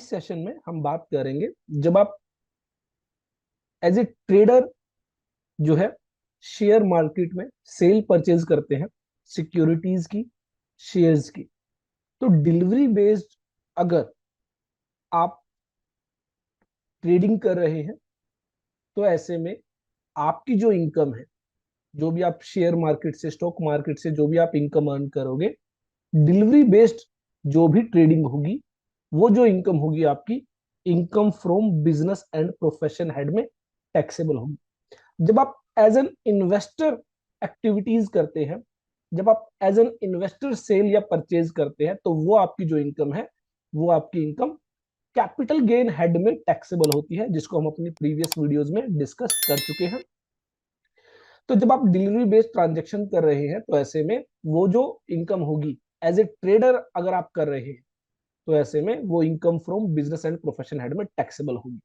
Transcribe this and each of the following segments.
इस सेशन में हम बात करेंगे जब आप एज ए ट्रेडर जो है शेयर मार्केट में सेल परचेज करते हैं सिक्योरिटीज की, शेयर्स की। तो डिलीवरी बेस्ड अगर आप ट्रेडिंग कर रहे हैं तो ऐसे में आपकी जो इनकम है, जो भी आप शेयर मार्केट से, स्टॉक मार्केट से जो भी आप इनकम अर्न करोगे, डिलीवरी बेस्ड जो भी ट्रेडिंग होगी, वो जो इनकम होगी आपकी income from business and profession head में टैक्सेबल होगी। जब आप एज एन इन्वेस्टर एक्टिविटीज करते हैं, जब आप एज एन इन्वेस्टर सेल या परचेज करते हैं, तो वो आपकी जो इनकम है, वो आपकी इनकम कैपिटल गेन हेड में टैक्सेबल होती है, जिसको हम अपनी प्रीवियस वीडियोस में डिस्कस कर चुके हैं। तो जब आप डिलीवरी बेस्ड ट्रांजेक्शन कर रहे हैं तो ऐसे में वो जो इनकम होगी एज ए ट्रेडर अगर आप कर रहे हैं, तो ऐसे में वो income from business and profession head में टैक्सेबल होगी।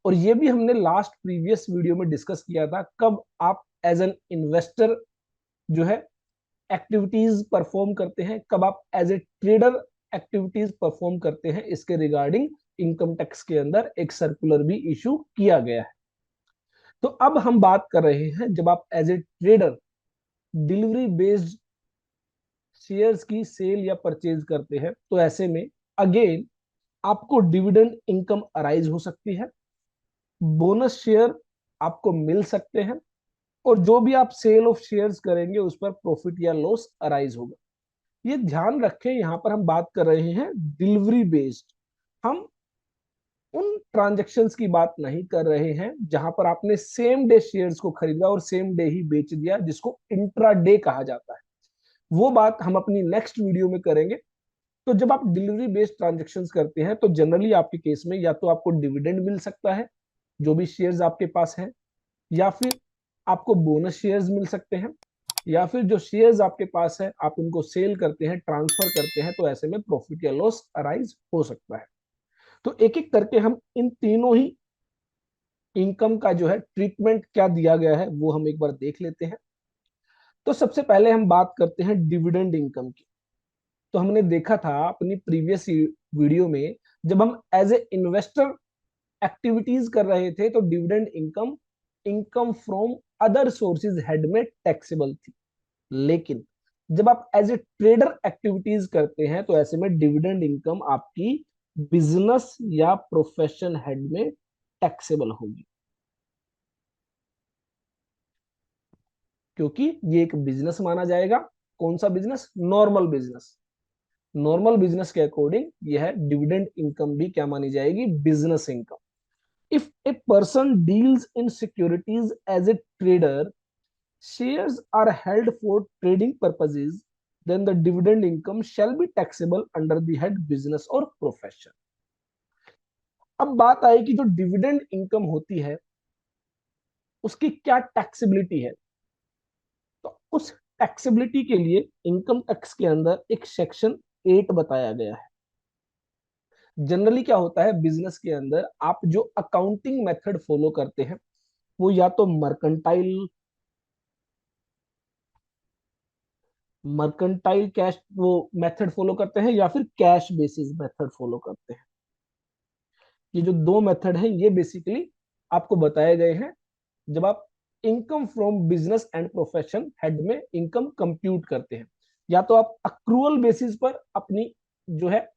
और ये भी हमने लास्ट प्रीवियस वीडियो में डिस्कस किया था, कब आप एज एन इन्वेस्टर जो है एक्टिविटीज परफॉर्म करते हैं, कब आप as a trader activities perform करते हैं, इसके रिगार्डिंग इनकम टैक्स के अंदर एक सर्कुलर भी इशू किया गया है। तो अब हम बात कर रहे हैं जब आप as a trader delivery based shares की सेल या परचेज करते हैं, तो ऐसे में अगेन आपको डिविडेंड इनकम अराइज हो सकती है, बोनस शेयर आपको मिल सकते हैं, और जो भी आप सेल ऑफ शेयर्स करेंगे उस पर प्रॉफिट या लॉस अराइज होगा। ये ध्यान रखें, यहां पर हम बात कर रहे हैं डिलीवरी बेस्ड। हम उन ट्रांजैक्शंस की बात नहीं कर रहे हैं जहां पर आपने सेम डे शेयर्स को खरीदा और सेम डे ही बेच दिया, जिसको इंट्रा डे कहा जाता है। वो बात हम अपनी नेक्स्ट वीडियो में करेंगे। तो जब आप डिलीवरी बेस्ड ट्रांजैक्शंस करते हैं तो जनरली आपके केस में या तो आपको डिविडेंड मिल सकता है जो भी शेयर्स आपके पास है, या फिर आपको बोनस शेयर्स मिल सकते हैं, या फिर जो शेयर्स आपके पास है आप उनको सेल करते हैं, ट्रांसफर करते हैं, तो ऐसे में प्रॉफिट या लॉस अराइज हो सकता है। तो एक एक करके हम इन तीनों ही इनकम का जो है ट्रीटमेंट क्या दिया गया है वो हम एक बार देख लेते हैं। तो सबसे पहले हम बात करते हैं डिविडेंड इनकम की। तो हमने देखा था अपनी प्रीवियस वीडियो में, जब हम एज ए इन्वेस्टर एक्टिविटीज कर रहे थे तो dividend income income from other sources head में टैक्सेबल थी। लेकिन जब आप एज ए ट्रेडर एक्टिविटीज करते हैं तो ऐसे में डिविडेंड इनकम आपकी बिजनेस या प्रोफेशन हेड में टैक्सेबल होगी, क्योंकि ये एक बिजनेस माना जाएगा। कौन सा business? Normal business. Normal business के अकॉर्डिंग यह है डिविडेंड इनकम भी क्या मानी जाएगी? Business income. If a person deals in securities as a trader, shares are held for trading purposes, then the dividend income shall be taxable under the head business or profession। अब बात आई कि जो dividend income होती है उसकी क्या taxability है। तो उस टैक्सेबिलिटी के लिए इनकम टैक्स के अंदर एक सेक्शन 8 बताया गया है। जनरली क्या होता है बिजनेस के अंदर, आप जो अकाउंटिंग मेथड फॉलो करते हैं वो या तो मर्केंटाइल कैश वो मेथड फॉलो करते हैं, या फिर कैश बेसिस मेथड फॉलो करते हैं। ये जो दो मेथड हैं ये बेसिकली आपको बताए गए हैं जब आप income from business and profession head में इनकम कंप्यूट करते हैं। या तो आप अक्रूअल बेसिस पर अपनी जो है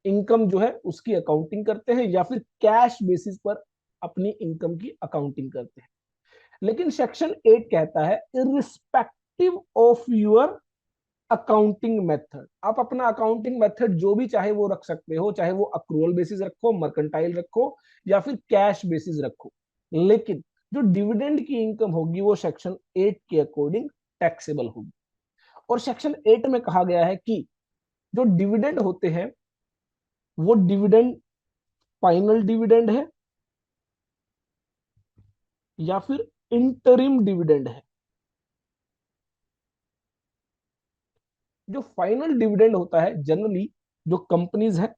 इनकम जो है उसकी अकाउंटिंग करते हैं, या फिर कैश बेसिस पर अपनी इनकम की अकाउंटिंग करते हैं। लेकिन सेक्शन 8 कहता है irrespective of your accounting method, आप अपना अकाउंटिंग मेथड जो भी चाहे वो रख सकते हो, चाहे वो अक्रूवल बेसिस रखो, मर्केंटाइल रखो, या फिर कैश बेसिस रखो। लेकिन जो डिविडेंड की इनकम होगी वो सेक्शन 8 के अकॉर्डिंग टैक्सेबल होगी। और सेक्शन 8 में कहा गया है कि जो डिविडेंड होते हैं वो डिविडेंड फाइनल डिविडेंड है या फिर इंटरिम डिविडेंड है। जो फाइनल डिविडेंड होता है जनरली जो कंपनीज है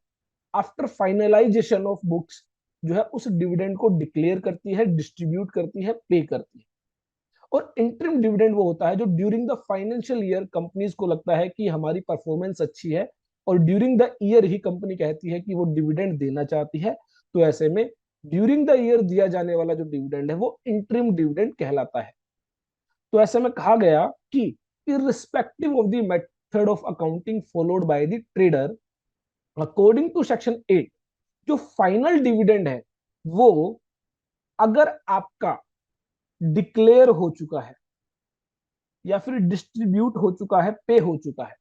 आफ्टर फाइनलाइजेशन ऑफ बुक्स जो है उस डिविडेंड को डिक्लेयर करती है, डिस्ट्रीब्यूट करती है, पे करती है। और इंटरिम डिविडेंड वो होता है जो during the financial year companies को लगता है कि हमारी परफॉर्मेंस अच्छी है और during the year he company कहती है कि वो डिविडेंड देना चाहती है, तो ऐसे में ड्यूरिंग द ईयर दिया जाने वाला जो डिविडेंड है वो इंटरिम डिविडेंड कहलाता है। तो ऐसे में कहा गया कि irrespective of the method of accounting followed by the trader, according to section 8, जो फाइनल डिविडेंड है वो अगर आपका डिक्लेयर हो चुका है या फिर डिस्ट्रीब्यूट हो चुका है, पे हो चुका है,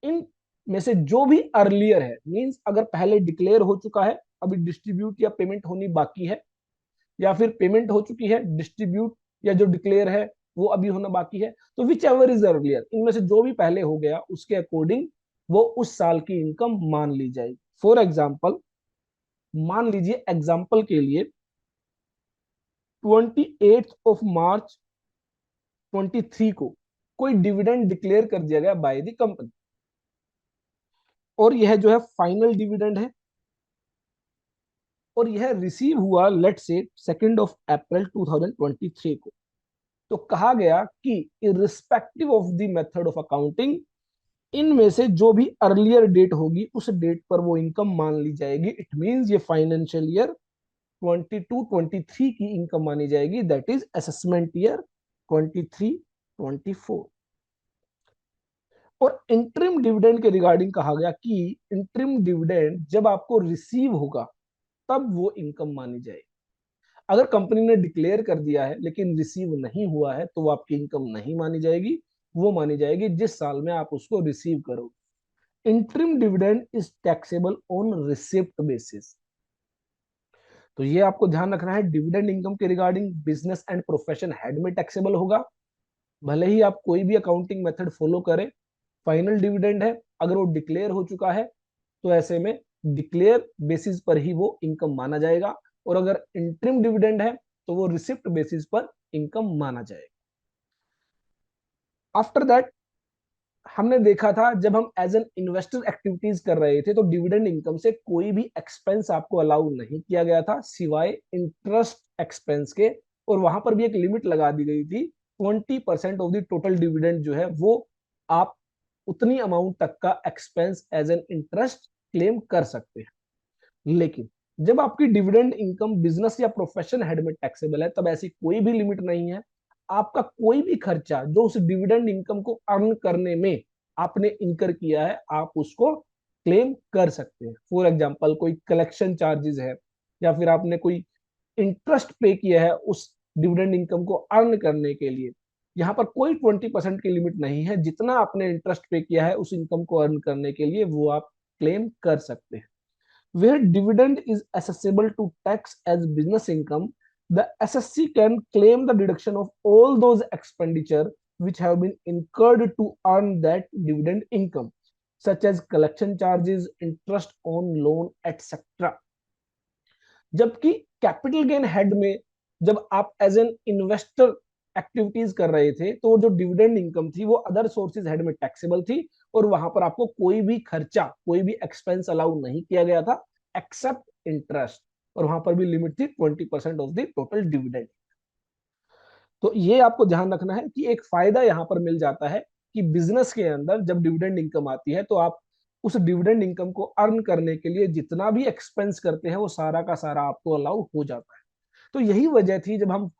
इन में से जो भी अर्लियर है, मींस अगर पहले डिक्लेयर हो चुका है, अभी डिस्ट्रीब्यूट या पेमेंट होनी बाकी है, या फिर पेमेंट हो चुकी है, डिस्ट्रीब्यूट या जो डिक्लेयर है वो अभी होना बाकी है, तो विच एवर इज अर्लियर, इनमें से जो भी पहले हो गया उसके अकॉर्डिंग वो उस साल की इनकम मान ली जाएगी। फॉर एग्जाम्पल, मान लीजिए एग्जाम्पल के लिए 28 मार्च 23 को कोई डिविडेंड डिक्लेयर कर दिया गया बाय द कंपनी, और यह जो है फाइनल डिविडेंड है, और यह रिसीव हुआ लेट से 2 अप्रैल 2023 को। तो कहा गया कि irrespective of the method of accounting, इनमें से जो भी अर्लियर डेट होगी उस डेट पर वो इनकम मान ली जाएगी। इट मींस ये फाइनेंशियल ईयर 22-23 की इनकम मानी जाएगी, दैट इज असेसमेंट ईयर 23-24। और इंटरिम डिविडेंड के रिगार्डिंग कहा गया कि इंटरिम डिविडेंड जब आपको रिसीव होगा तब वो इनकम मानी जाएगी। अगर कंपनी ने डिक्लेयर कर दिया है लेकिन रिसीव नहीं हुआ है तो वो आपकी इनकम नहीं मानी जाएगी, वो मानी जाएगी जिस साल में आप उसको रिसीव करोगे। Interim dividend is taxable on receipt basis. तो ये आपको ध्यान रखना है, डिविडेंड इनकम के regarding business and profession head में टैक्सेबल होगा, भले ही आप कोई भी अकाउंटिंग मेथड फॉलो करें। फाइनल डिविडेंड है, अगर वो डिक्लेयर हो चुका है तो ऐसे में डिक्लेयर बेसिस पर ही वो इनकम माना जाएगा, और अगर इंटरिम डिविडेंड है तो वो रिसिप्ट बेसिस पर इनकम माना जाएगा। आफ्टर दैट हमने देखा था जब हम एज एन इन्वेस्टर एक्टिविटीज कर रहे थे तो डिविडेंड इनकम से कोई भी एक्सपेंस आपको अलाउ नहीं किया गया था सिवाय इंटरेस्ट एक्सपेंस के, और वहां पर भी एक लिमिट लगा दी गई थी 20% ऑफ द टोटल डिविडेंड जो है वो आप उतनी अमाउंट तक का expense as an interest claim कर सकते हैं। लेकिन जब आपकी डिविडेंड इनकम बिजनेस या प्रोफेशन हेड में टैक्सेबल है तब ऐसी कोई भी लिमिट नहीं है। आपका कोई भी खर्चा जो उस डिविडेंड इनकम को अर्न करने में आपने इनकर किया है आप उसको क्लेम कर सकते हैं। फॉर एग्जांपल, कोई कलेक्शन चार्जेस है या फिर आपने कोई इंटरेस्ट पे किया है उस डिविडेंड इनकम को अर्न करने के लिए, यहाँ पर कोई 20% की लिमिट नहीं है। जितना आपने इंटरेस्ट पे किया है उस इनकम को अर्न करने के लिए वो आप क्लेम कर सकते हैं। Where dividend is accessible to tax as business income, the SSC can claim the deduction of all those expenditure which have been incurred to earn that dividend income, such as collection charges, interest on loan, etc. जबकि capital gain head में जब आप as an investor activities कर रहे थे तो जो dividend income थी वो अदर सोर्सेज हेड में टैक्सेबल थी, और वहां पर आपको कोई भी खर्चा, कोई भी एक्सपेंस अलाउ नहीं किया गया था एक्सेप्ट इंटरेस्ट, और वहां पर भी लिमिट थी 20% ऑफ द टोटल डिविडेंड। तो ये आपको ध्यान रखना है कि एक फायदा यहाँ पर मिल जाता है कि बिजनेस के अंदर जब डिविडेंड इनकम आती है तो आप उस डिविडेंड इनकम को अर्न करने के लिए जितना भी एक्सपेंस करते हैं वो सारा का सारा आपको अलाउ हो जाता है। तो यही वजह थी जब हम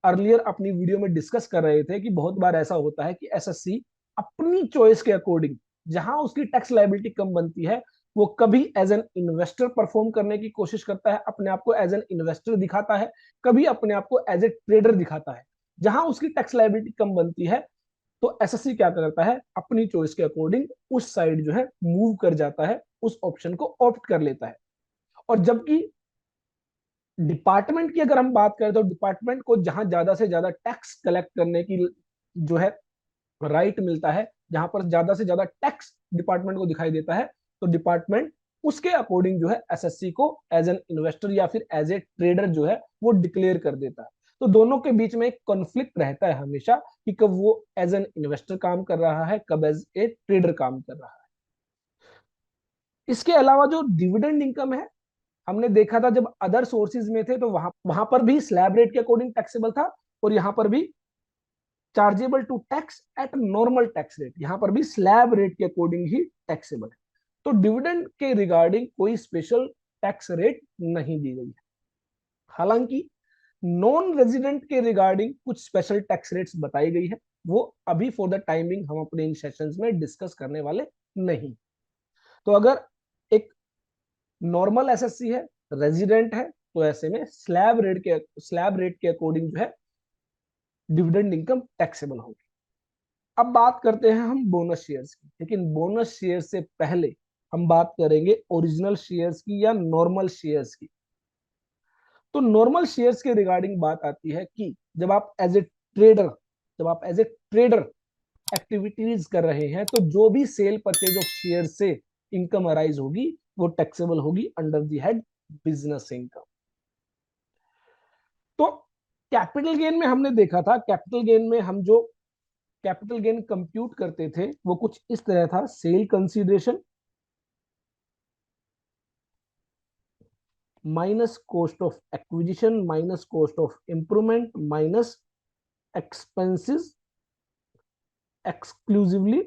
अर्लियर अपनी वीडियो में डिस्कस कर रहे थे कि बहुत बार ऐसा होता है कि एसएससी अपनी चॉइस के अकॉर्डिंग जहां उसकी टैक्स लायबिलिटी कम बनती है वो कभी एज एन इन्वेस्टर परफॉर्म करने की कोशिश करता है, अपने आप को एज एन इन्वेस्टर दिखाता है, कभी अपने आप को एज ए ट्रेडर दिखाता है। जहां उसकी टैक्स लायबिलिटी कम बनती है तो एसएससी क्या करता है, अपनी चॉइस के अकॉर्डिंग उस साइड जो है मूव कर जाता है, उस ऑप्शन को ऑप्ट कर लेता है। और जबकि डिपार्टमेंट की अगर हम बात करें तो डिपार्टमेंट को जहां ज्यादा से ज्यादा टैक्स कलेक्ट करने की जो है राइट मिलता है, जहां पर ज्यादा से ज्यादा टैक्स डिपार्टमेंट को दिखाई देता है, तो डिपार्टमेंट उसके अकॉर्डिंग जो है एसएससी को एज एन इन्वेस्टर या फिर एज ए ट्रेडर जो है वो डिक्लेयर कर देता है। तो दोनों के बीच में एक कॉन्फ्लिक्ट रहता है हमेशा कि कब वो एज एन इन्वेस्टर काम कर रहा है, कब एज ए ट्रेडर काम कर रहा है। इसके अलावा जो डिविडेंड इनकम है, हमने देखा था जब अदर सोर्सेज में थे तो वहां वहां पर भी स्लैब रेट के अकॉर्डिंग टैक्सेबल था, और यहां पर भी chargeable to tax at normal tax rate, यहां पर भी स्लैब रेट के अकॉर्डिंग ही टैक्सेबल है। तो डिविडेंड के रिगार्डिंग कोई स्पेशल टैक्स रेट नहीं दी गई है। हालांकि नॉन रेजिडेंट के रिगार्डिंग कुछ स्पेशल टैक्स रेट्स बताई गई है, वो अभी फॉर द टाइमिंग हम अपने इन सेशंस में डिस्कस करने वाले नहीं। तो अगर एक नॉर्मल एसएससी है, रेजिडेंट है, तो ऐसे में स्लैब रेट के अकॉर्डिंग जो है डिविडेंड इनकम टैक्सेबल होगी। अब बात करते हैं हम बोनस शेयर्स की, लेकिन बोनस शेयर से पहले हम बात करेंगे ओरिजिनल शेयर्स की या नॉर्मल शेयर्स की। तो नॉर्मल शेयर्स के रिगार्डिंग बात आती है कि जब आप एज ए ट्रेडर जब आप एज ए ट्रेडर एक्टिविटीज कर रहे हैं, तो जो भी सेल परचेज ऑफ शेयर से इनकम अराइज होगी वो टैक्सेबल होगी under the head business income. तो कैपिटल गेन में हमने देखा था, कैपिटल गेन में हम जो कैपिटल गेन कंप्यूट करते थे वो कुछ इस तरह था: sale consideration minus cost of acquisition minus cost of improvement minus expenses exclusively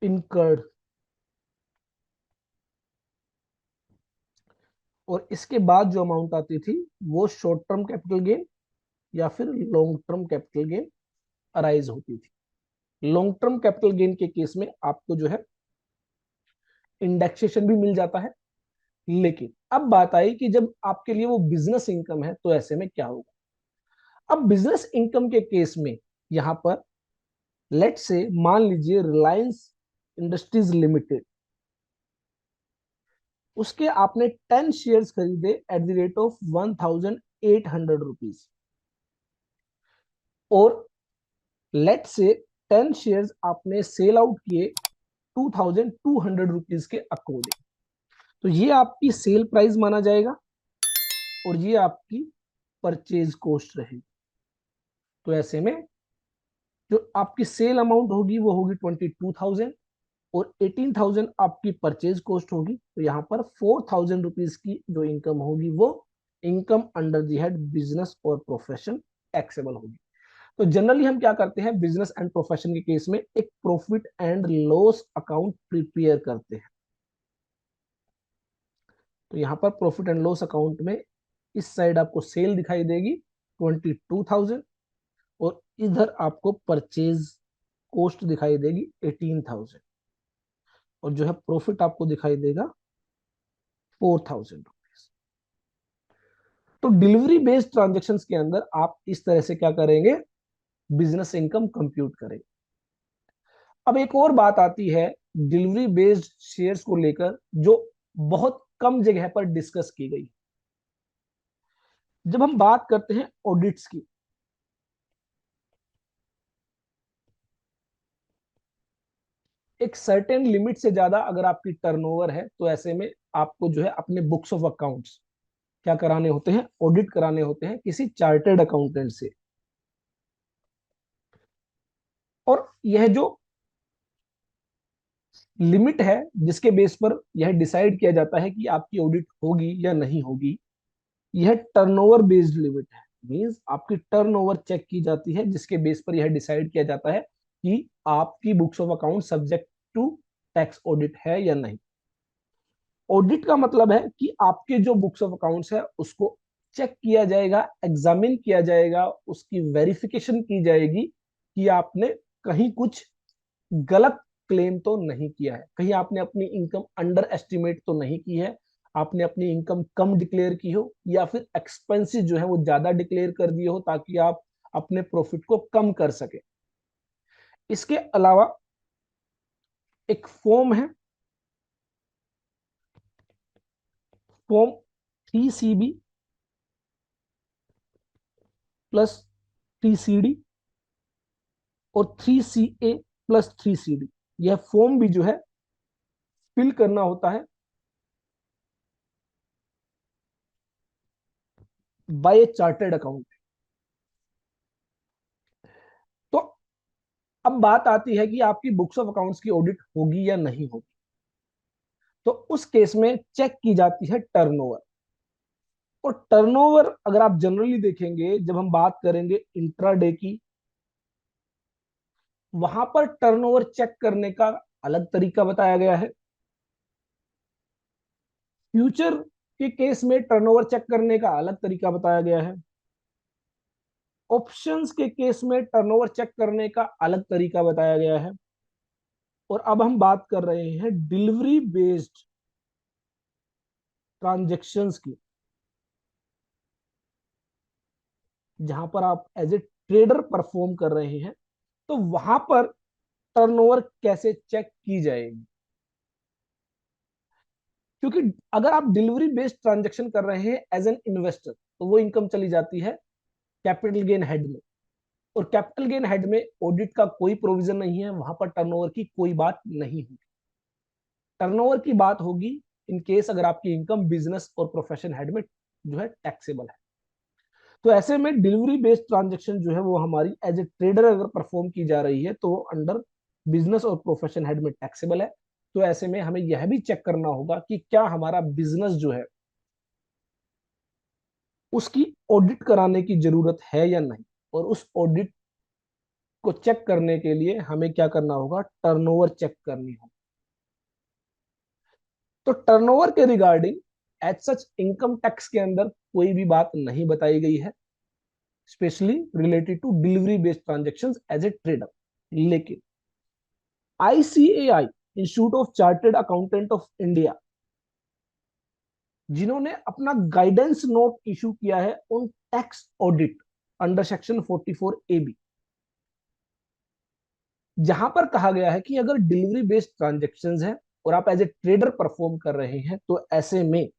incurred. और इसके बाद जो अमाउंट आती थी वो शॉर्ट टर्म कैपिटल गेन या फिर long term capital gain arise होती थी। लॉन्ग टर्म कैपिटल गेन के केस में आपको जो है इंडेक्सेशन भी मिल जाता है। लेकिन अब बात आई कि जब आपके लिए वो बिजनेस इनकम है, तो ऐसे में क्या होगा। अब बिजनेस इनकम के केस में यहां पर लेट से मान लीजिए रिलायंस इंडस्ट्रीज लिमिटेड, उसके आपने 10 शेयर्स खरीदे eight the rate of 1800 rupees, और लेट से 10 शेयर्स आपने सेल आउट किए 2200 रुपीज के अकॉर्डिंग। तो ये आपकी सेल प्राइस माना जाएगा और ये आपकी परचेज कॉस्ट रहेगी। तो ऐसे में जो आपकी सेल अमाउंट होगी वो होगी 22,000 और 18,000 आपकी परचेज कॉस्ट होगी। तो यहाँ पर 4,000 रुपीज की जो इनकम होगी वो income under the head business और प्रोफेशन टैक्सेबल होगी। तो जनरली हम क्या करते हैं, बिजनेस एंड प्रोफेशन के केस में एक profit and loss account prepare करते हैं। तो यहाँ पर प्रॉफिट एंड लॉस अकाउंट में इस साइड आपको सेल दिखाई देगी 22,000 और इधर आपको परचेज कॉस्ट दिखाई देगी 18,000 और जो है प्रॉफिट आपको दिखाई देगा 4,000 रुपीज। तो डिलीवरी बेस्ड ट्रांजेक्शन के अंदर आप इस तरह से क्या करेंगे, बिजनेस इनकम कंप्यूट करेंगे। अब एक और बात आती है डिलीवरी बेस्ड शेयर्स को लेकर, जो बहुत कम जगह पर डिस्कस की गई। जब हम बात करते हैं ऑडिट्स की, एक सर्टेन लिमिट से ज्यादा अगर आपकी टर्नओवर है, तो ऐसे में आपको जो है अपने बुक्स ऑफ अकाउंट्स क्या कराने होते हैं, ऑडिट कराने होते हैं किसी चार्टर्ड अकाउंटेंट से। और यह जो लिमिट है जिसके बेस पर यह डिसाइड किया जाता है कि आपकी ऑडिट होगी या नहीं होगी, यह टर्नओवर बेस्ड लिमिट है। मींस आपकी टर्नओवर चेक की जाती है, जिसके बेस पर यह डिसाइड किया जाता है कि आपकी books of account subject to tax audit है या नहीं। ऑडिट का मतलब है कि आपके जो बुक्स ऑफ अकाउंट्स है उसको चेक किया जाएगा, एग्जामिन किया जाएगा, उसकी वेरिफिकेशन की जाएगी कि आपने कहीं कुछ गलत क्लेम तो नहीं किया है, कहीं आपने अपनी इनकम अंडर एस्टिमेट तो नहीं की है, आपने अपनी इनकम कम डिक्लेयर की हो, या फिर एक्सपेंसेस जो है वो ज्यादा डिक्लेयर कर दिए हो ताकि आप अपने प्रॉफिट को कम कर सके। इसके अलावा एक फॉर्म है, फॉर्म 3CB प्लस 3CD और 3CA प्लस 3CD। यह फॉर्म भी जो है फिल करना होता है बाय ए चार्टर्ड अकाउंट। तो अब बात आती है कि आपकी बुक्स ऑफ अकाउंट्स की ऑडिट होगी या नहीं होगी। तो उस केस में चेक की जाती है टर्नओवर। और टर्नओवर अगर आप जनरली देखेंगे, जब हम बात करेंगे इंट्राडे की, वहां पर टर्नओवर चेक करने का अलग तरीका बताया गया है। फ्यूचर के केस में टर्नओवर चेक करने का अलग तरीका बताया गया है। ऑप्शंस के केस में टर्नओवर चेक करने का अलग तरीका बताया गया है। और अब हम बात कर रहे हैं डिलीवरी बेस्ड ट्रांजैक्शंस की, जहां पर आप एज ए ट्रेडर परफॉर्म कर रहे हैं, तो वहां पर टर्नओवर कैसे चेक की जाएगी। क्योंकि अगर आप डिलीवरी बेस्ड ट्रांजैक्शन कर रहे हैं एज एन इन्वेस्टर, तो वो इनकम चली जाती है कैपिटल गेन हेड में, और कैपिटल गेन हेड में ऑडिट का कोई प्रोविजन नहीं है, वहां पर टर्नओवर की कोई बात नहीं होगी। टर्नओवर की बात होगी इन केस अगर आपकी इनकम बिजनेस और प्रोफेशन हेड में जो है टैक्सेबल है। तो ऐसे में डिलीवरी बेस्ड ट्रांजेक्शन जो है वो हमारी एज ए ट्रेडर अगर परफॉर्म की जा रही है तो अंडर बिजनेस और प्रोफेशन हेड में टैक्सेबल है। तो ऐसे में हमें यह भी चेक करना होगा कि क्या हमारा बिजनेस जो है उसकी ऑडिट कराने की जरूरत है या नहीं। और उस ऑडिट को चेक करने के लिए हमें क्या करना होगा, टर्नओवर चेक करनी होगी। तो टर्नओवर के regarding as such income tax के अंदर कोई भी बात नहीं बताई गई है, specially related to delivery based transactions as a trader. लेकिन ICAI, institute of chartered accountant of India, जिन्होंने अपना गाइडेंस नोट इशू किया है on tax audit under section 44 A B, जहां पर कहा गया है कि अगर डिलीवरी बेस्ड ट्रांजेक्शन्स है और आप एज ए ट्रेडर परफॉर्म कर रहे हैं, तो ऐसे में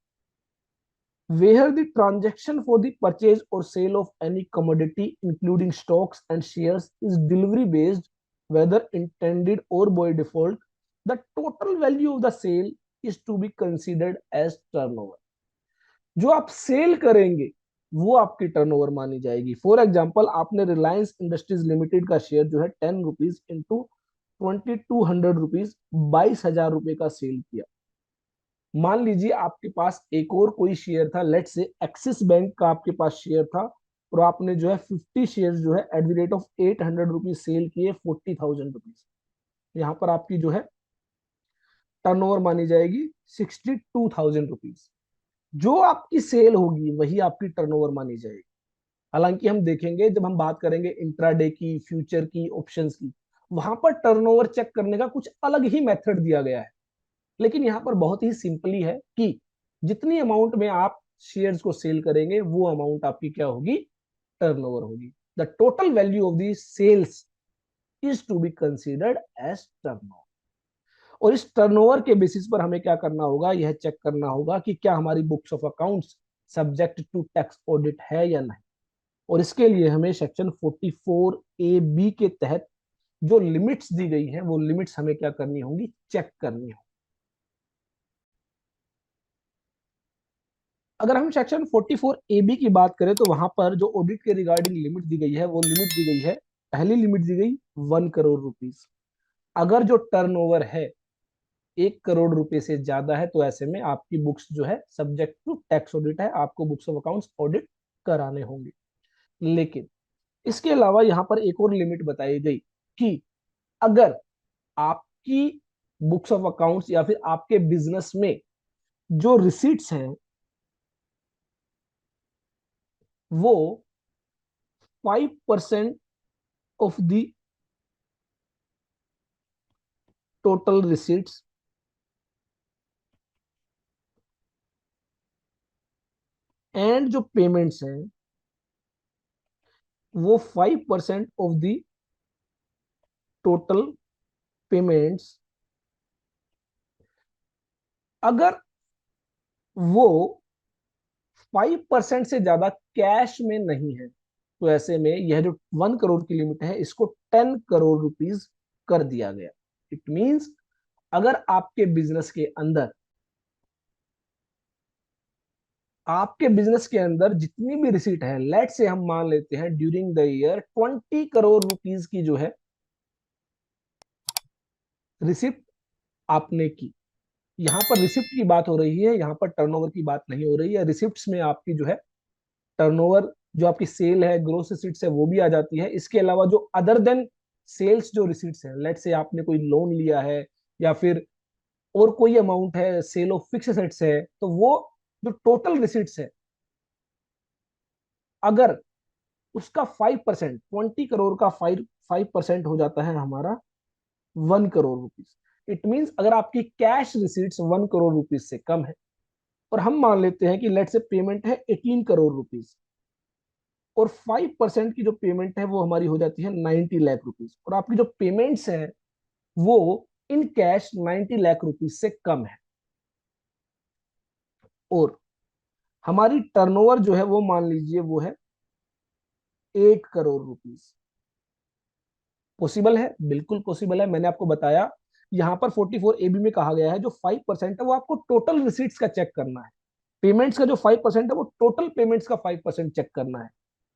where the transaction for the purchase or sale of any commodity including stocks and shares is delivery based, whether intended or by default, the total value of the sale is to be considered as turnover। जो आप cell करेंगे वो आपकी turnover मानी जाएगी। For example, आपने Reliance industries limited का share जो है 10 रुपीज इंटू 2200 रुपीज, 22,000 रुपए का सेल किया। मान लीजिए आपके पास एक और कोई शेयर था, लेट से एक्सिस बैंक का आपके पास शेयर था, और आपने जो है 50 शेयर जो है at the rate of 800 rupees sale किए 40,000 रुपीज। यहाँ पर आपकी जो है टर्नओवर मानी जाएगी 62,000 रुपीज। जो आपकी सेल होगी वही आपकी टर्नओवर मानी जाएगी। हालांकि हम देखेंगे जब हम बात करेंगे इंट्राडे की, फ्यूचर की, ऑप्शंस की, वहां पर टर्नओवर चेक करने का कुछ अलग ही मेथड दिया गया है। लेकिन यहाँ पर बहुत ही सिंपली है कि जितनी अमाउंट में आप शेयर्स को सेल करेंगे वो अमाउंट आपकी क्या होगी, टर्नओवर होगी। The total value of the sales is to be considered as turnover. और इस टर्नओवर के बेसिस पर हमें क्या करना होगा, यह चेक करना होगा कि क्या हमारी books of accounts subject to tax audit है या नहीं। और इसके लिए हमें सेक्शन 44 ए बी के तहत जो लिमिट्स दी गई हैं वो लिमिट्स हमें क्या करनी होंगी, चेक करनी होगी। अगर हम सेक्शन 44 ए बी की बात करें तो वहां पर जो ऑडिट के रिगार्डिंग लिमिट दी गई है वो लिमिट दी गई है, पहली लिमिट दी गई 1 करोड़ रुपीज। अगर जो टर्नओवर है 1 करोड़ रुपए से ज्यादा है तो ऐसे में आपकी बुक्स जो है सब्जेक्ट टू टैक्स ऑडिट है, आपको बुक्स ऑफ अकाउंट्स ऑडिट कराने होंगे। लेकिन इसके अलावा यहाँ पर एक और लिमिट बताई गई कि अगर आपकी बुक्स ऑफ अकाउंट्स या फिर आपके बिजनेस में जो रिसीट्स हैं वो 5% of the total receipts and जो पेमेंट्स हैं वो 5% ऑफ द टोटल पेमेंट्स, अगर वो 5% से ज्यादा कैश में नहीं है, तो ऐसे में यह जो 1 करोड़ की लिमिट है इसको 10 करोड़ रुपीज कर दिया गया। इट मींस अगर आपके बिजनेस के अंदर जितनी भी रिसीट है, लेट से हम मान लेते हैं during the year 20 crore rupees की जो है रिसिप्ट आपने की। यहाँ पर रिसिप्ट की बात हो रही है, यहाँ पर टर्नओवर की बात नहीं हो रही है। रिसिप्ट्स में आपकी जो है टर्नओवर, जो आपकी सेल है, ग्रोस रिसीट्स है, वो भी आ जाती है। इसके अलावा जो अदर देन सेल्स जो रिसीट्स है, लेट से आपने कोई लोन लिया है या फिर और कोई अमाउंट है, सेल ऑफ फिक्स एसेट्स है, तो वो जो टोटल रिसीट्स है, अगर उसका 5%, 20 करोड़ का 5% हो जाता है हमारा 1 करोड़ रुपीज। इट मीन्स अगर आपकी कैश रिसीट्स 1 करोड़ रुपीज से कम है, और हम मान लेते हैं कि लेट से पेमेंट है 18 करोड़ रुपीज, और 5% की जो पेमेंट है वो हमारी हो जाती है 90 लाख रुपीज, और आपकी जो पेमेंट्स है वो इन कैश 90 लाख रुपीज से कम है, और हमारी टर्नओवर जो है वो मान लीजिए वो है 8 करोड़ रुपीज। पॉसिबल है, बिल्कुल पॉसिबल है। मैंने आपको बताया यहाँ पर 44 AB में कहा गया है जो 5% है वो आपको टोटल रिसीट्स का चेक करना है। पेमेंट्स का जो 5% है वो टोटल पेमेंट्स का 5% चेक करना है,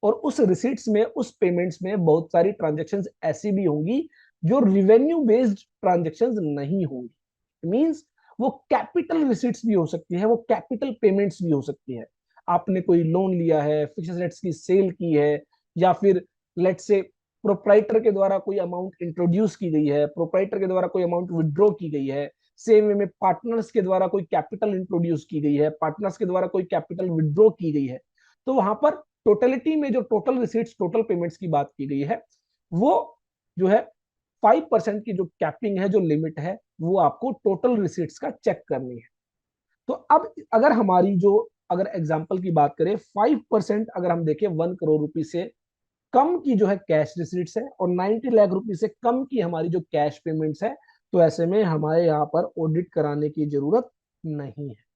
और उस रिसीट्स में, उस पेमेंट्स में बहुत सारी ट्रांजेक्शन्स ऐसी भी होंगी जो रिवेन्यू बेस्ड ट्रांजेक्शन्स नहीं होंगी। मींस वो कैपिटल रिसीट्स भी हो सकती है, वो कैपिटल पेमेंट्स भी हो सकती है। आपने कोई लोन लिया है, फिक्स एसेट्स की सेल की है, या फिर लेट से प्रोप्राइटर के द्वारा कोई अमाउंट इंट्रोड्यूस की गई है, प्रोप्राइटर के द्वारा कोई अमाउंट विड्रॉ की गई है, सेम वे में पार्टनर्स के द्वारा कोई कैपिटल इंट्रोड्यूस की गई है, पार्टनर्स के द्वारा कोई कैपिटल विड्रॉ की गई है, तो वहां पर टोटलिटी में जो टोटल रिसीट्स, टोटल पेमेंट्स की बात की गई है, वो जो है 5% की जो कैपिंग है, जो लिमिट है, वो आपको टोटल रिसीट्स का चेक करनी है। तो अब अगर हमारी जो, अगर एग्जाम्पल की बात करें, 5% अगर हम देखें 1 करोड़ रुपीज से कम की जो है कैश रिसीट्स है, और 90 लाख रुपीज से कम की हमारी जो कैश पेमेंट्स है, तो ऐसे में हमारे यहाँ पर ऑडिट कराने की जरूरत नहीं है।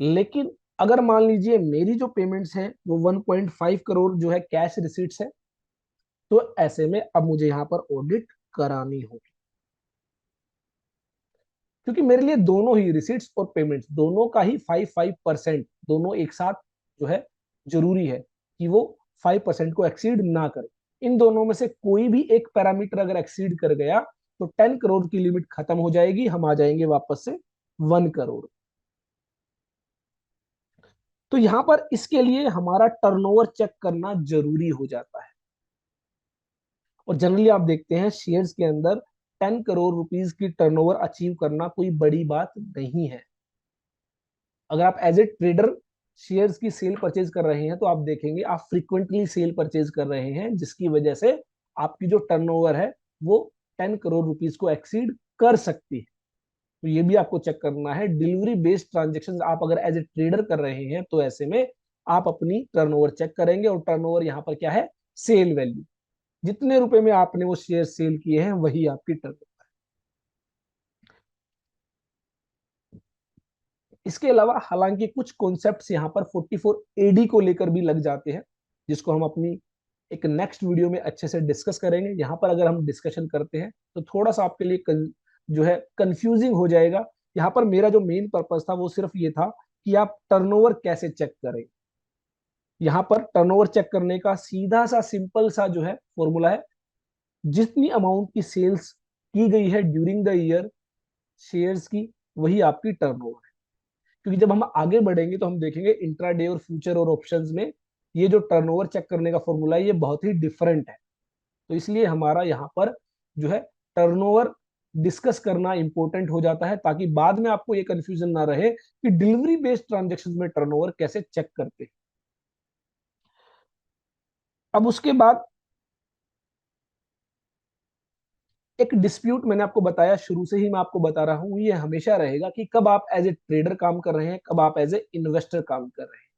लेकिन अगर मान लीजिए मेरी जो पेमेंट्स है वो 1.5 करोड़ जो है कैश रिसीट्स है, तो ऐसे में अब मुझे यहाँ पर ऑडिट करानी होगी, क्योंकि मेरे लिए दोनों ही रिसीट्स और पेमेंट्स दोनों का ही 5-5% दोनों एक साथ जो है जरूरी है कि वो 5% को एक्सीड ना करे। इन दोनों में से कोई भी एक पैरामीटर अगर एक्सीड कर गया तो 10 करोड़ की लिमिट खत्म हो जाएगी, हम आ जाएंगे वापस से 1 करोड़। तो यहां पर इसके लिए हमारा टर्नओवर चेक करना जरूरी हो जाता है, और जनरली आप देखते हैं शेयर्स के अंदर 10 करोड़ रुपीज की टर्नओवर अचीव करना कोई बड़ी बात नहीं है। अगर आप एज ए ट्रेडर शेयर्स की सेल परचेज कर रहे हैं तो आप देखेंगे आप फ्रीक्वेंटली सेल परचेज कर रहे हैं, जिसकी वजह से आपकी जो टर्नओवर है वो 10 करोड़ रुपीज को एक्सीड कर सकती है। तो ये भी आपको चेक करना है। डिलीवरी बेस्ड ट्रांजेक्शन आप अगर एज ए ट्रेडर कर रहे हैं तो ऐसे में आप अपनी टर्नओवर चेक करेंगे, और टर्नओवर यहाँ पर क्या है, सेल वैल्यू, जितने रुपए में आपने वो शेयर सेल किए हैं वही आपकी टर्नओवर। इसके अलावा हालांकि कुछ कॉन्सेप्ट्स यहाँ पर 44 AD को लेकर भी लग जाते हैं, जिसको हम अपनी एक नेक्स्ट वीडियो में अच्छे से डिस्कस करेंगे। यहाँ पर अगर हम डिस्कशन करते हैं तो थोड़ा सा आपके लिए जो है कंफ्यूजिंग हो जाएगा। यहाँ पर मेरा जो मेन पर्पस था वो सिर्फ ये था कि आप टर्नओवर कैसे चेक करें। यहाँ पर टर्नओवर चेक करने का सीधा सा सिंपल सा जो है फॉर्मूला है, जितनी अमाउंट की सेल्स की गई है ड्यूरिंग द ईयर शेयर्स की, वही आपकी टर्नओवर। क्योंकि जब हम आगे बढ़ेंगे तो हम देखेंगे इंट्राडे और फ्यूचर और ऑप्शंस में ये जो टर्नओवर चेक करने का फॉर्मूला है ये बहुत ही डिफरेंट है। तो इसलिए हमारा यहाँ पर जो है टर्नओवर डिस्कस करना इंपॉर्टेंट हो जाता है, ताकि बाद में आपको ये कंफ्यूजन ना रहे कि डिलीवरी बेस्ड ट्रांजेक्शन में टर्नओवर कैसे चेक करते हैं। अब उसके बाद एक डिस्प्यूट, मैंने आपको बताया शुरू से ही मैं आपको बता रहा हूं, ये हमेशा रहेगा कि कब आप एज ए ट्रेडर काम कर रहे हैं, कब आप एज ए इन्वेस्टर काम कर रहे हैं।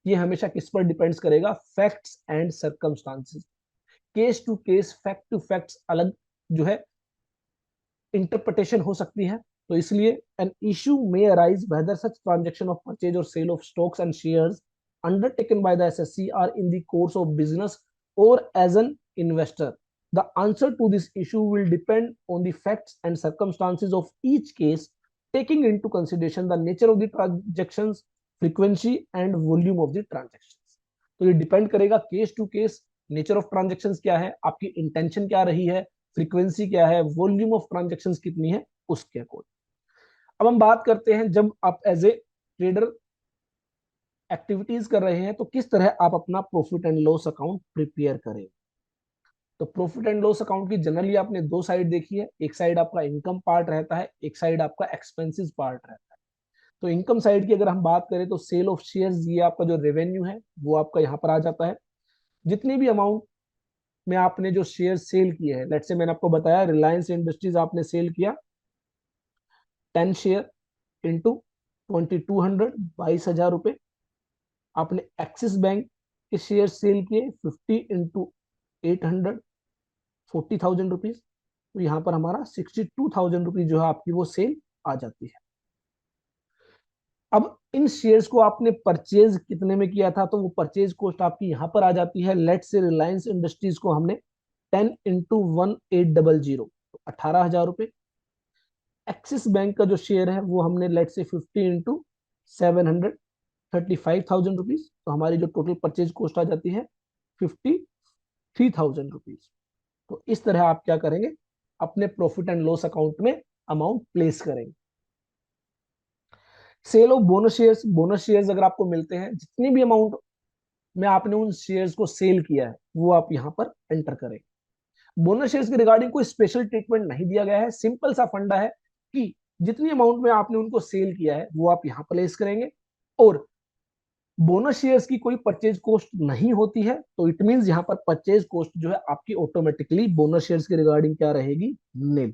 ये हमेशा किस पर डिपेंड्स करेगा, facts and circumstances. Case to case, fact to facts अलग जो है इंटरप्रिटेशन हो सकती है। तो इसलिए an issue may arise whether such transaction of purchase और sale of stocks and shares undertaken by the SSC are in the course of business or as an investor. The answer to this issue will depend on the facts and circumstances of each case, taking into consideration the nature of the transactions, frequency and volume of the transactions. तो ये depend करेगा case to case, nature of transactions क्या है, आपकी intention क्या रही है, frequency क्या है, वॉल्यूम ऑफ ट्रांजेक्शन्स कितनी है, उसके अकॉर्डिंग। अब हम बात करते हैं जब आप एज ए ट्रेडर एक्टिविटीज कर रहे हैं तो किस तरह आप अपना profit and loss account prepare करें। तो प्रॉफिट एंड लॉस अकाउंट की जनरली आपने दो साइड देखी है, एक साइड आपका इनकम पार्ट रहता है, एक साइड आपका एक्सपेंसेस पार्ट रहता है। तो इनकम साइड की अगर हम बात करें तो सेल ऑफ शेयर्स, ये आपका जो रेवेन्यू है वो आपका यहाँ पर आ जाता है। जितनी भी अमाउंट में आपने जो शेयर सेल किए हैं, लेट्स से मैंने आपको बताया रिलायंस इंडस्ट्रीज आपने सेल किया 10 शेयर इंटू 2200, 22,000 रुपए। आपने एक्सिस बैंक के शेयर सेल किए 50 इंटू 800, 40,000 रुपीज। तो यहाँ पर हमारा 62,000 रुपीज जो है आपकी वो सेल आ जाती है। अब इन शेयर्स को आपने परचेज कितने में किया था, तो वो परचेज कॉस्ट आपकी यहां पर आ जाती है। लेट से रिलायंस इंडस्ट्रीज को हमने 10 इंटू 1800, तो 18,000 रुपए। एक्सिस बैंक का जो शेयर है वो हमने लेट से 50 इंटू 700, 35,000 रुपीज। तो हमारी जो टोटल परचेज कॉस्ट आ जाती है 53,000 रुपीज। तो इस तरह आप क्या करेंगे, अपने प्रॉफिट एंड लॉस अकाउंट में अमाउंट प्लेस करेंगे। Sale of bonus shares, bonus shares अगर आपको मिलते हैं, जितनी भी अमाउंट में आपने उन शेयर्स को सेल किया है वो आप यहां पर एंटर करें। बोनस शेयर्स के रिगार्डिंग कोई स्पेशल ट्रीटमेंट नहीं दिया गया है, सिंपल सा फंडा है कि जितनी अमाउंट में आपने उनको सेल किया है वो आप यहां प्लेस करेंगे। और बोनस शेयर्स की कोई परचेज कॉस्ट नहीं होती है, तो इट मींस यहां पर परचेज कॉस्ट जो है आपकी ऑटोमेटिकली बोनस शेयर्स के रिगार्डिंग क्या रहेगी, नील।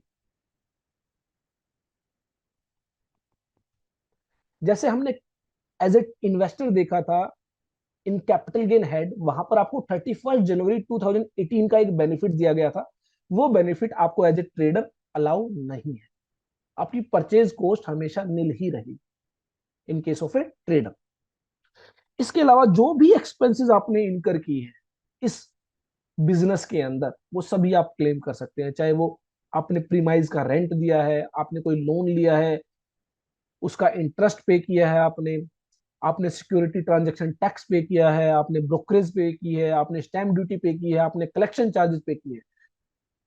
जैसे हमने एज ए इन्वेस्टर देखा था इन कैपिटल गेन हेड, वहां पर आपको 31 जनवरी 2018 का एक बेनिफिट दिया गया था। वो बेनिफिट आपको एज ए ट्रेडर अलाउ नहीं है। आपकी परचेज कॉस्ट हमेशा नील ही रहेगी in case of A trader. इसके अलावा जो भी एक्सपेंसेस आपने इनकर की है इस बिजनेस के अंदर, वो सभी आप क्लेम कर सकते हैं। चाहे वो आपने प्रीमाइज का रेंट दिया है, आपने कोई लोन लिया है, उसका इंटरेस्ट पे किया है, आपने आपने सिक्योरिटी ट्रांजैक्शन टैक्स पे किया है, आपने ब्रोकरेज पे की है, आपने स्टैम्प ड्यूटी पे की है, आपने कलेक्शन चार्जेस पे किए हैं।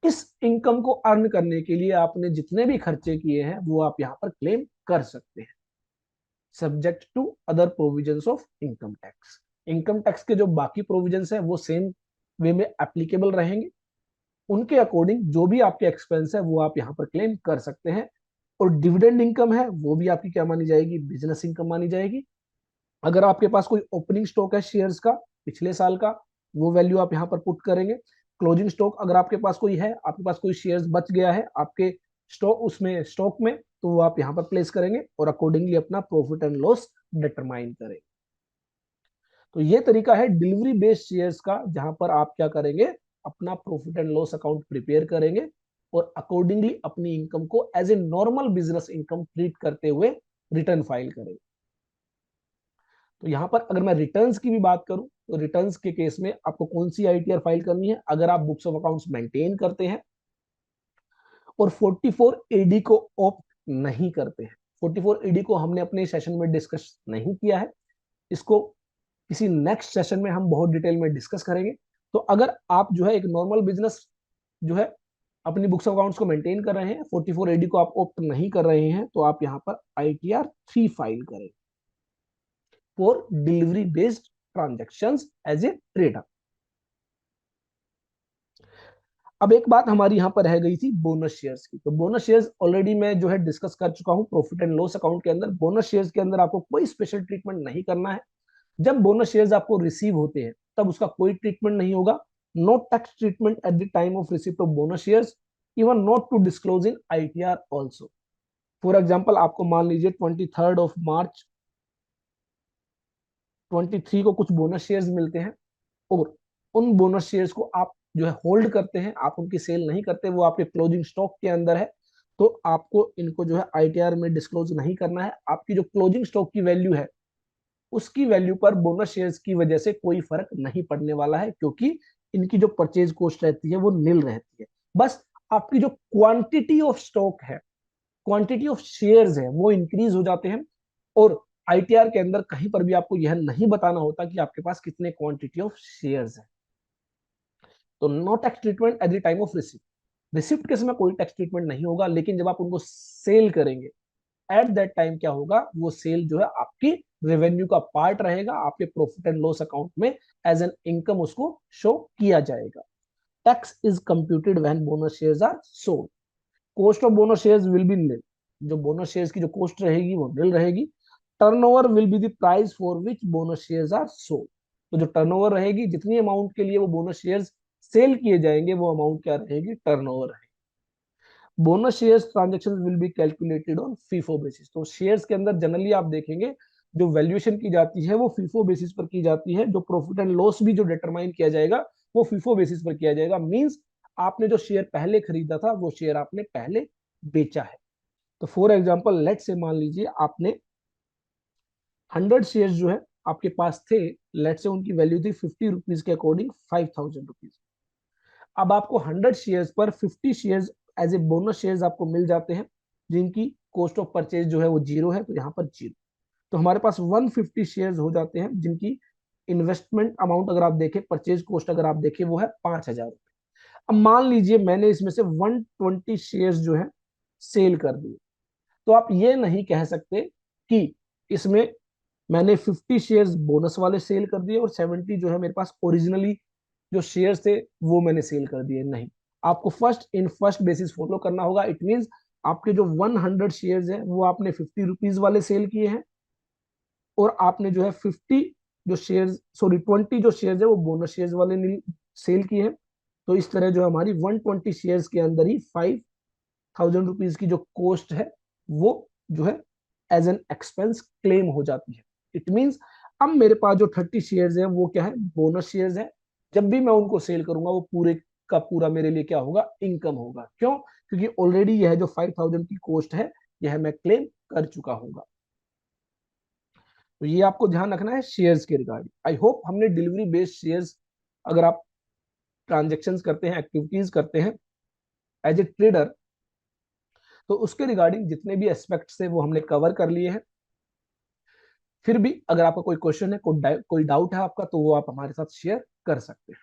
इस इनकम को अर्न करने के लिए आपने जितने भी खर्चे किए हैं वो आप यहाँ पर क्लेम कर सकते हैं, subject to other provisions of income tax. Income tax के जो बाकी प्रोविजंस है वो सेम वे में एप्लीकेबल रहेंगे। उनके अकॉर्डिंग जो भी आपके एक्सपेंस है वो आप यहाँ पर क्लेम कर सकते हैं। और डिविडेंड इनकम है वो भी आपकी क्या मानी जाएगी, बिजनेस इनकम मानी जाएगी। अगर आपके पास कोई ओपनिंग स्टॉक है शेयर्स का पिछले साल का, वो वैल्यू आप यहाँ पर पुट करेंगे। क्लोजिंग स्टॉक अगर आपके पास कोई है, आपके पास कोई शेयर्स बच गया है आपके स्टॉक उसमें स्टॉक में, तो वो आप यहाँ पर प्लेस करेंगे और अकॉर्डिंगली अपना प्रॉफिट एंड लॉस डिटरमाइन करें। तो ये तरीका है डिलीवरी बेस्ड शेयर्स का, जहां पर आप क्या करेंगे, अपना profit and loss account prepare करेंगे और अकॉर्डिंगली अपनी इनकम को as a normal business income treat करते हुए रिटर्न फाइल करेंगे। तो यहाँ पर अगर मैं रिटर्न्स की भी बात करूं, तो रिटर्न्स के केस में आपको कौन सी आईटीआर फाइल करनी है, अगर आप बुक्स ऑफ अकाउंट्स मेंटेन करते हैं और 44 एडी को ऑप्ट नहीं करते हैं। 44 एडी को हमने अपने सेशन में डिस्कस नहीं किया है, इसको किसी नेक्स्ट सेशन में हम बहुत डिटेल में डिस्कस करेंगे। तो अगर आप जो है एक नॉर्मल बिजनेस जो है अपनी बुक्स ऑफ अकाउंट्स को मेंटेन कर रहे हैं, 44 एडी को आप ऑप्ट नहीं कर रहे हैं, तो आप यहाँ पर आईटीआर 3 फाइल करें for delivery based transactions as a trader. अब एक बात हमारी यहाँ पर रह गई थी बोनस शेयर्स की। तो बोनस शेयर्स ऑलरेडी मैं जो है डिस्कस कर चुका हूँ प्रॉफिट एंड लॉस अकाउंट के अंदर। बोनस शेयर्स के अंदर आपको कोई स्पेशल ट्रीटमेंट नहीं करना है। जब बोनस शेयर्स आपको रिसीव होते हैं तब उसका कोई ट्रीटमेंट नहीं होगा। No tax treatment at the time of receipt of bonus shares, even not to disclose in ITR also. For example आपको मान लीजिए 23 मार्च 23 को कुछ बोनस शेयर्स मिलते हैं और उन बोनस शेयर्स को आप जो है होल्ड करते हैं, आप उनकी सेल नहीं करते, वो आपके क्लोजिंग स्टॉक के अंदर है, तो आपको इनको जो है आईटीआर में डिस्क्लोज नहीं करना है। आपकी जो क्लोजिंग स्टॉक की वैल्यू है उसकी वैल्यू पर बोनस शेयर्स की वजह से कोई फर्क नहीं पड़ने वाला है, क्योंकि इनकी जो परचेज कॉस्ट रहती है वो नील रहती है। बस आपकी जो क्वांटिटी ऑफ स्टॉक है, क्वांटिटी ऑफ शेयर्स है, वो इंक्रीज हो जाते हैं। और आईटीआर के अंदर कहीं पर भी आपको यह नहीं बताना होता कि आपके पास कितने क्वांटिटी ऑफ शेयर्स है। तो no tax treatment at the time of receipt. Receipt के समय कोई टैक्स ट्रीटमेंट नहीं होगा, लेकिन जब आप उनको सेल करेंगे एट दैट टाइम क्या होगा, वो सेल जो है आपकी रेवेन्यू का पार्ट रहेगा, आपके प्रॉफिट एंड लॉस अकाउंट में एज एन इनकम उसको शो किया जाएगा। Tax is computed when bonus shares are sold. Cost of bonus shares will be nil. जो बोनस शेयर्स की जो कॉस्ट रहेगी वो निल रहेगी। Turnover will be the price for which bonus shares are sold. तो जो टर्नओवर रहेगी, जितनी अमाउंट के लिए वो बोनस शेयर्स सेल किए जाएंगे, वो अमाउंट क्या रहेगी, टर्नओवर रहेगी। Bonus shares transaction will be calculated on FIFO basis. तो शेयर्स के अंदर जनरली आप देखेंगे जो वैल्यूएशन की जाती है वो फीफो बेसिस पर की जाती है। जो प्रॉफिट एंड लॉस भी जो डिटरमाइन किया जाएगा वो फीफो बेसिस पर किया जाएगा। मींस आपने जो शेयर पहले खरीदा था वो शेयर आपने पहले बेचा है। तो फॉर एग्जांपल लेट से मान लीजिए आपने 100 शेयर जो है आपके पास थे, लेट से उनकी वैल्यू थी 50 रुपीज के अकॉर्डिंग 5000 रुपीज। अब आपको 100 शेयर्स पर 50 shares as a bonus shares आपको मिल जाते हैं, जिनकी कॉस्ट ऑफ परचेज जो है वो जीरो है, तो यहाँ पर जीरो। तो हमारे पास 150 शेयर्स हो जाते हैं जिनकी इन्वेस्टमेंट अमाउंट अगर आप देखें, परचेज कॉस्ट अगर आप देखें वो है 5000 रुपये। अब मान लीजिए मैंने इसमें से 120 शेयर्स जो है सेल कर दिए, तो आप ये नहीं कह सकते कि इसमें मैंने 50 शेयर्स बोनस वाले सेल कर दिए और 70 जो है मेरे पास ओरिजिनली जो शेयर्स थे वो मैंने सेल कर दिए। नहीं, आपको first in first basis follow करना होगा। इट मींस आपके जो 100 शेयर्स हैं वो आपने 50 रुपीज वाले सेल किए हैं, और आपने जो है 50 जो शेयर्स, सॉरी 20 जो शेयर्स है वो बोनस शेयर्स वाले सेल किए हैं। तो इस तरह जो हमारी 120 शेयर्स के अंदर ही 5000 रुपीज की जो कॉस्ट है वो जो है एज एन एक्सपेंस क्लेम हो जाती है। इट मींस अब मेरे पास जो 30 शेयर्स हैं वो क्या है, बोनस शेयर्स है। जब भी मैं उनको सेल करूंगा वो पूरे का पूरा मेरे लिए क्या होगा, इनकम होगा। क्यों? क्योंकि ऑलरेडी यह जो 5000 की कॉस्ट है यह मैं क्लेम कर चुका हूंगा। तो ये आपको ध्यान रखना है शेयर्स के रिगार्डिंग। आई होप हमने डिलीवरी बेस्ड शेयर्स, अगर आप ट्रांजेक्शन्स करते हैं, एक्टिविटीज करते हैं एज ए ट्रेडर, तो उसके रिगार्डिंग जितने भी एस्पेक्ट्स है वो हमने कवर कर लिए हैं। फिर भी अगर आपका कोई क्वेश्चन है, कोई डाउट है आपका, तो वो आप हमारे साथ शेयर कर सकते हैं।